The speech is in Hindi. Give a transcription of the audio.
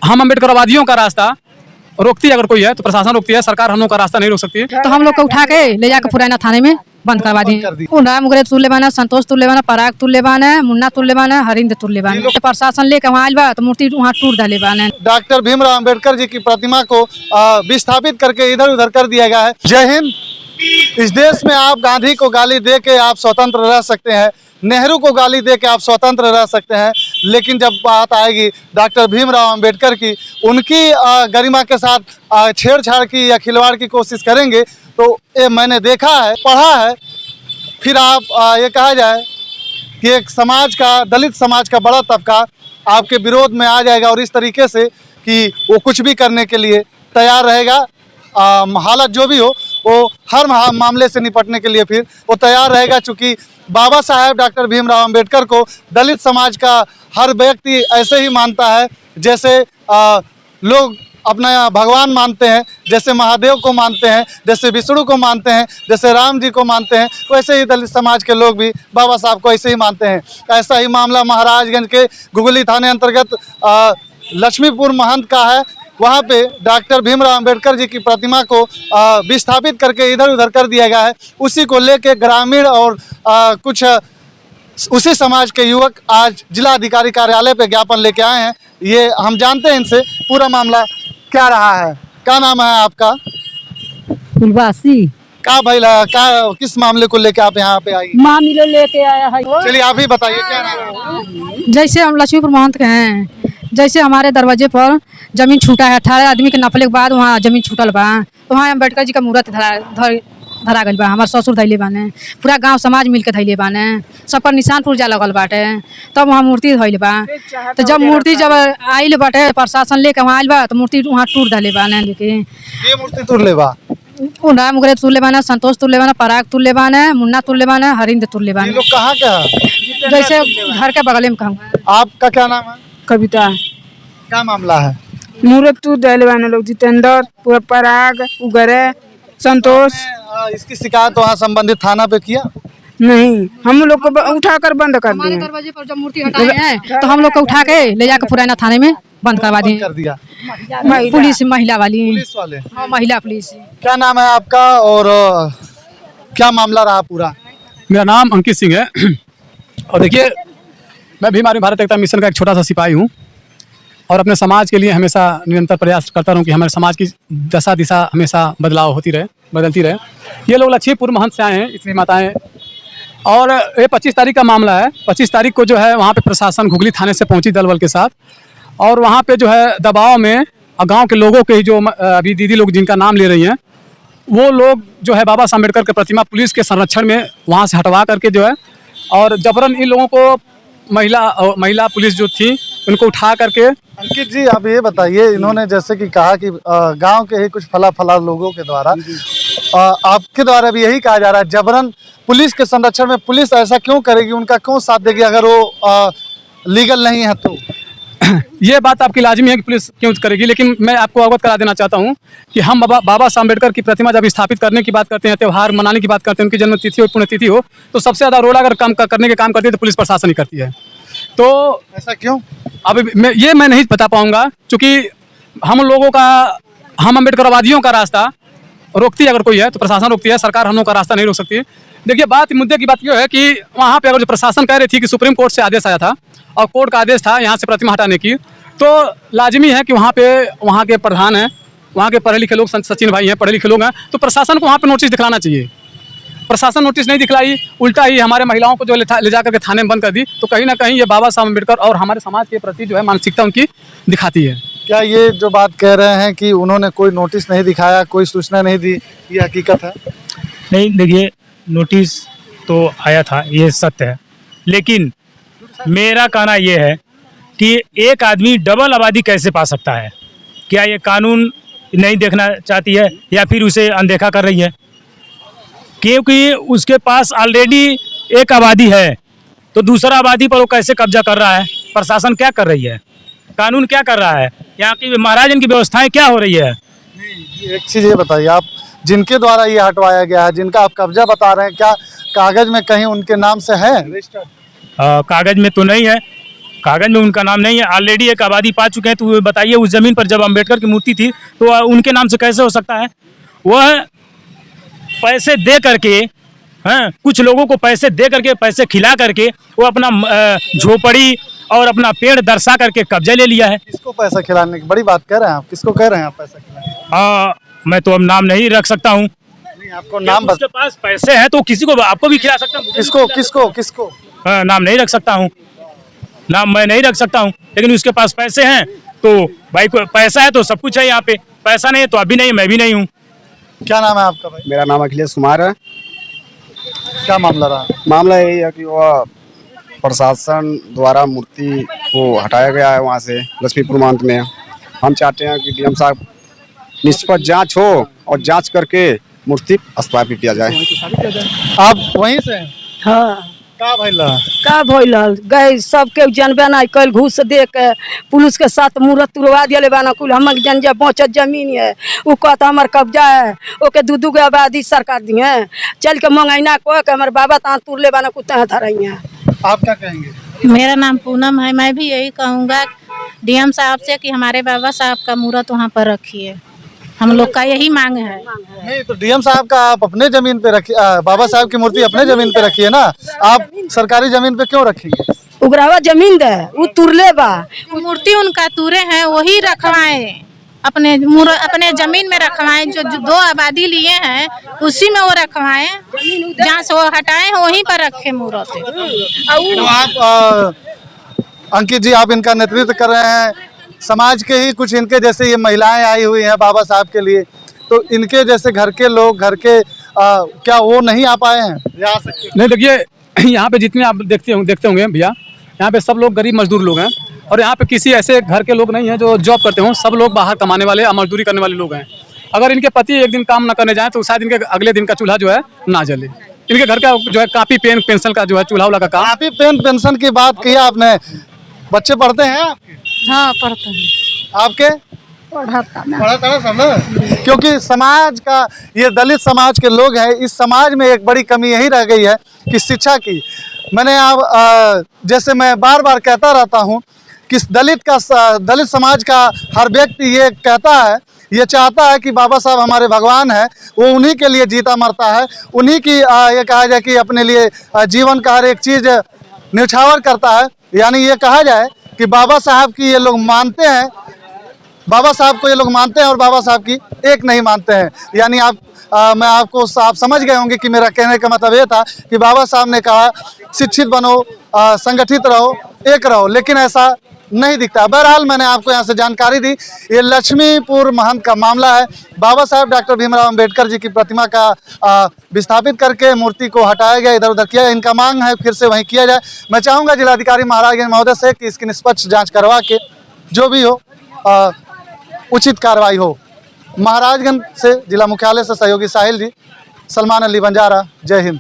हम अम्बेडकरवादियों का रास्ता रोकती है, अगर कोई है तो प्रशासन रोकती है, सरकार हम लोग का रास्ता नहीं रोक सकती। तो हम लोग को उठा के ले जाकर पुराना थाने में बंद करवा दिए। राम मुगरे तुल्यबान, संतोष तुल्यबान, पराग तुल्यबान, मुन्ना तुल्यबान, हरिंद्र तुल्यबान। प्रशासन लेके वहाँ आयल बा तो मूर्ति वहाँ टूट डाले बान। डॉक्टर भीमराव अंबेडकर जी की प्रतिमा को विस्थापित करके इधर उधर कर दिया गया है। जय हिंद। इस देश में आप गांधी को गाली दे के आप स्वतंत्र रह सकते हैं, नेहरू को गाली दे के आप स्वतंत्र रह सकते हैं, लेकिन जब बात आएगी डॉक्टर भीमराव अंबेडकर की, उनकी गरिमा के साथ छेड़छाड़ की या खिलवाड़ की कोशिश करेंगे तो ये मैंने देखा है, पढ़ा है। फिर आप ये कहा जाए कि एक समाज का, दलित समाज का बड़ा तबका आपके विरोध में आ जाएगा और इस तरीके से कि वो कुछ भी करने के लिए तैयार रहेगा। हालत जो भी हो वो हर मामले से निपटने के लिए फिर वो तैयार रहेगा, चूँकि बाबा साहेब डॉक्टर भीमराव अंबेडकर को दलित समाज का हर व्यक्ति ऐसे ही मानता है जैसे लोग अपना भगवान मानते हैं, जैसे महादेव को मानते हैं, जैसे विष्णु को मानते हैं, जैसे राम जी को मानते हैं, वैसे ही दलित समाज के लोग भी बाबा साहब को ऐसे ही मानते हैं। ऐसा ही मामला महाराजगंज के गुगली थाने अंतर्गत लक्ष्मीपुर महंत का है। वहाँ पे डॉक्टर भीमराव अंबेडकर जी की प्रतिमा को विस्थापित करके इधर उधर कर दिया गया है। उसी को लेके ग्रामीण और कुछ उसी समाज के युवक आज जिला अधिकारी कार्यालय पे ज्ञापन लेके आए हैं। ये हम जानते हैं इनसे पूरा मामला क्या रहा है। क्या नाम है आपका? फुलवासी। क्या भाई क्या किस मामले को लेके आप यहाँ पे आई? मामले लेके आया है। चलिए आप ही बताइए क्या नाम है? जैसे हम लक्ष्मीपुर महंत के हैं, जैसे हमारे दरवाजे पर जमीन छूटा है, 18 आदमी के नपले के बाद वहाँ जमीन छूटल बा, तो वहाँ अम्बेडकर जी का मूर्त धरा गल बा। हमारे ससुर धैले बाने, पूरा गांव समाज मिल के धैले बाने, सब पर निशान पुर्जा लगल बाटे, तब वहाँ मूर्ति धैले बा। तो जब मूर्ति जब आइल बाटे, प्रशासन लेके वहाँ आइल बा तो मूर्ति वहाँ टूट डाले बाने। लेकिन ये मूर्ति तुल्ले बा, राम मुगरे तुल्यबान, संतोष तुल्यबान, पराग तुल्यबान, मुन्ना तुल्यबान, हरिंद्र तुल्यबान। ये लोग कहाँ का है? जैसे घर के बगल में कहूँ। आपका क्या नाम है? कविता। क्या मामला है? मूर्त तू दहलवाने लोग, जितेंद्र, पूरा पराग, उगरे, संतोष। इसकी शिकायत वहाँ संबंधित थाना पे किया? नहीं, हम लोग को उठाकर बंद कर हमारे दिए। दरवाजे पर जब मूर्ति हटाए हैं तो हम लोग को उठा के ले जाकर पुराना थाने में बंद करवा दिए। कर दिया पुलिस, महिला वाली, पुलिस वाले। हाँ, महिला पुलिस। क्या नाम है आपका और क्या मामला रहा पूरा? मेरा नाम अंकित सिंह है और देखिए मैं भीम आर्मी भारत एकता मिशन का एक छोटा सा सिपाही हूँ और अपने समाज के लिए हमेशा निरंतर प्रयास करता रहूँ कि हमारे समाज की दशा दिशा हमेशा बदलती रहे। ये लोग लक्ष्मीपुर महंत से आए हैं, इतनी माताएं, और ये 25 तारीख का मामला है। 25 तारीख को जो है वहाँ पे प्रशासन घुगली थाने से पहुँची दल बल के साथ, और वहाँ पे जो है दबाव में गांव के लोगों के जो अभी दीदी लोग जिनका नाम ले रही हैं, वो लोग जो है बाबा साहब अम्बेडकर की प्रतिमा पुलिस के संरक्षण में वहाँ से हटवा करके जो है और जबरन इन लोगों को महिला पुलिस जो थी उनको उठा करके। अंकित जी आप ये बताइए, इन्होंने जैसे कि कहा कि गांव के ही कुछ फला लोगों के द्वारा आपके द्वारा भी यही कहा जा रहा है जबरन पुलिस के संरक्षण में। पुलिस ऐसा क्यों करेगी, उनका क्यों साथ देगी अगर वो लीगल नहीं है तो? ये बात आपकी लाजमी है कि पुलिस क्यों करेगी, लेकिन मैं आपको अवगत करा देना चाहता हूँ कि हम बाबा साहब अम्बेडकर की प्रतिमा जब स्थापित करने की बात करते हैं, त्यौहार मनाने की बात करते हैं, उनकी जन्म तिथि हो पुण्यतिथि हो, तो सबसे ज़्यादा रोल अगर काम करने के काम करती है तो पुलिस प्रशासन ही करती है। तो ऐसा क्यों? अब मैं नहीं बता पाऊँगा, क्योंकि हम अम्बेडकरवादियों का रास्ता रोकती है, अगर कोई है तो प्रशासन रोकती है, सरकार हम लोग का रास्ता नहीं रोक सकती। देखिए मुद्दे की बात यह है कि वहाँ पे अगर जो प्रशासन कह रही थी कि सुप्रीम कोर्ट से आदेश आया था और कोर्ट का आदेश था यहाँ से प्रतिमा हटाने की, तो लाजमी है कि वहाँ के प्रधान हैं, वहाँ के पढ़े लिखे लोग, सचिन भाई हैं, पढ़े लिखे लोग हैं, तो प्रशासन को वहाँ पे नोटिस दिखलाना चाहिए। प्रशासन नोटिस नहीं दिखलाई, उल्टा ही हमारे महिलाओं को जो ले जा करके थाने में बंद कर दी, तो कहीं ना कहीं ये बाबा साहब अम्बेडकर और हमारे समाज के प्रति जो है मानसिकता उनकी दिखाती है। क्या ये जो बात कह रहे हैं कि उन्होंने कोई नोटिस नहीं दिखाया, कोई सूचना नहीं दी, ये हकीकत है? नहीं, देखिए नोटिस तो आया था, ये सत्य है, लेकिन मेरा कहना ये है कि एक आदमी डबल आबादी कैसे पा सकता है? क्या ये कानून नहीं देखना चाहती है या फिर उसे अनदेखा कर रही है? क्योंकि उसके पास ऑलरेडी एक आबादी है, तो दूसरा आबादी पर वो कैसे कब्जा कर रहा है? प्रशासन क्या कर रही है? कानून क्या कर रहा है? यहाँ की महाराजन की व्यवस्थाएं क्या हो रही है? एक चीज़ ये बताइए, आप जिनके द्वारा ये हटवाया गया है, जिनका आप कब्जा बता रहे हैं, क्या कागज में कहीं उनके नाम से है रजिस्टर्ड? कागज में तो नहीं है, कागज में उनका नाम नहीं है, ऑलरेडी एक आबादी पा चुके हैं। तो बताइए उस जमीन पर जब अम्बेडकर की मूर्ति थी तो उनके नाम से कैसे हो सकता है? वह पैसे दे करके, हैं, कुछ लोगों को पैसे दे करके, पैसे खिला करके वो अपना झोपड़ी और अपना पेड़ दर्शा करके कब्जा ले लिया है। किसको पैसा खिलाने की बड़ी बात कह रहे हैं आप? किसको कह रहे हैं आप पैसा खिलाने? मैं तो अब नाम नहीं रख सकता हूँ। नहीं, आपको नाम उसके पास पैसे हैं तो किसी को, आपको भी खिला सकता हूँ। किसको किसको किसको? नाम नहीं रख सकता हूँ, नाम मैं नहीं रख सकता हूँ, लेकिन उसके पास पैसे हैं तो भाई को पैसा है तो सब कुछ है यहाँ पे, पैसा नहीं है तो अभी नहीं, मैं भी नहीं हूँ। क्या नाम है आपका भाई? मेरा नाम अखिलेश कुमार है। क्या मामला रहा? मामला यही है कि वह प्रशासन द्वारा मूर्ति को हटाया गया है वहाँ से लक्ष्मीपुर महंत में। हम चाहते हैं कि डीएम साहब निष्पक्ष जांच हो और जांच करके मूर्ति स्थापित किया जाए। आप वहीं से हैं? हाँ का भइला? का भइल गए सबके जानबे ना कल घूस दे के पुलिस के साथ मूर्त तुड़वा दिले बाना कुल हमर जन बचत जमीन है उ कहता हमर कब्जा है ओके दू गो आबादी सरकार दिए चल के मंगैना को के हमर बाबा ता तुरले बाना कुत्ता धरैया। आप क्या कहेंगे? मेरा नाम पूनम है। मैं भी यही कहूँगा डीएम साहब से कि हमारे बाबा साहब का मूर्त वहाँ पर रखिए, हम लोग का यही मांग है। नहीं तो डीएम साहब का आप अपने जमीन पे रखिए, बाबा साहब की मूर्ति अपने जमीन पे रखिए ना, आप सरकारी जमीन पे क्यों रखेंगे? उगरावा जमीन दे उ तुरले बा मूर्ति उनका तुरे हैं वही रखवाएं, अपने जमीन में रखवाएं। जो दो आबादी लिए हैं उसी में वो रखवाएं, जहाँ से वो हटाए वहीं पर रखे मूर्त। तो आप अंकित जी, आप इनका नेतृत्व कर रहे हैं, समाज के ही कुछ इनके जैसे ये महिलाएं आई हुई हैं बाबा साहब के लिए, तो इनके जैसे घर के लोग, घर के क्या वो नहीं आ पाए हैं या आ सकते? नहीं देखिए, यहाँ पे जितने आप देखते होंगे भैया, यहाँ पे सब लोग गरीब मजदूर लोग हैं और यहाँ पे किसी ऐसे घर के लोग नहीं हैं जो जॉब करते हों। सब लोग बाहर कमाने वाले या मजदूरी करने वाले लोग हैं। अगर इनके पति एक दिन काम ना करने जाएं तो शायद इनके अगले दिन का चूल्हा जो है ना जले। इनके घर का जो है कापी पेन पेंशन का जो है चूल्हा उला का काम। काफी पेंशन की बात की आपने। बच्चे पढ़ते हैं आपके? हाँ पढ़ते हैं। आपके पढ़ा सब ना? क्योंकि समाज का, ये दलित समाज के लोग हैं, इस समाज में एक बड़ी कमी यही रह गई है कि शिक्षा की। मैंने आप जैसे मैं बार बार कहता रहता हूँ कि दलित समाज का हर व्यक्ति ये कहता है, ये चाहता है कि बाबा साहब हमारे भगवान है, वो उन्हीं के लिए जीता मरता है, उन्हीं की ये कहा जाए कि अपने लिए जीवन का हर एक चीज़ न्यौछावर करता है। यानी ये कहा जाए कि बाबा साहब की ये लोग मानते हैं, बाबा साहब को ये लोग मानते हैं और बाबा साहब की एक नहीं मानते हैं। यानी मैं आपको आप समझ गए होंगे कि मेरा कहने का मतलब ये था कि बाबा साहब ने कहा शिक्षित बनो, संगठित रहो, एक रहो, लेकिन ऐसा नहीं दिखता। बहरहाल मैंने आपको यहाँ से जानकारी दी। ये लक्ष्मीपुर महंत का मामला है। बाबा साहब डॉक्टर भीमराव अंबेडकर जी की प्रतिमा का विस्थापित करके मूर्ति को हटाया गया, इधर उधर किया। इनका मांग है फिर से वहीं किया जाए। मैं चाहूँगा जिलाधिकारी महाराजगंज महोदय से कि इसकी निष्पक्ष जाँच करवा के जो भी हो उचित कार्रवाई हो। महाराजगंज से जिला मुख्यालय से सहयोगी साहिल जी, सलमान अली बंजारा, जय हिंद।